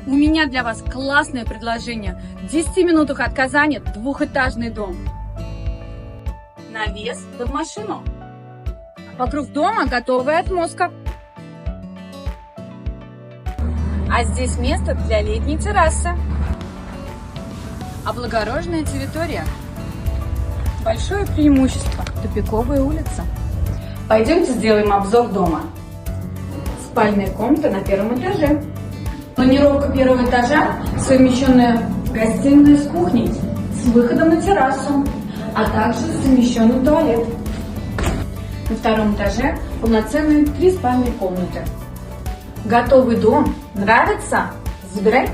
У меня для вас классное предложение. В 10 минутах от Казани двухэтажный дом. Навес под машину. Вокруг дома готовая отмостка. А здесь место для летней террасы. Облагороженная территория. Большое преимущество – тупиковая улица. Пойдемте сделаем обзор дома. Спальная комната на первом этаже. Планировка первого этажа, совмещенная гостиная с кухней, с выходом на террасу, а также совмещенный туалет. На втором этаже полноценные 3 спальные комнаты. Готовый дом. Нравится? Забирай.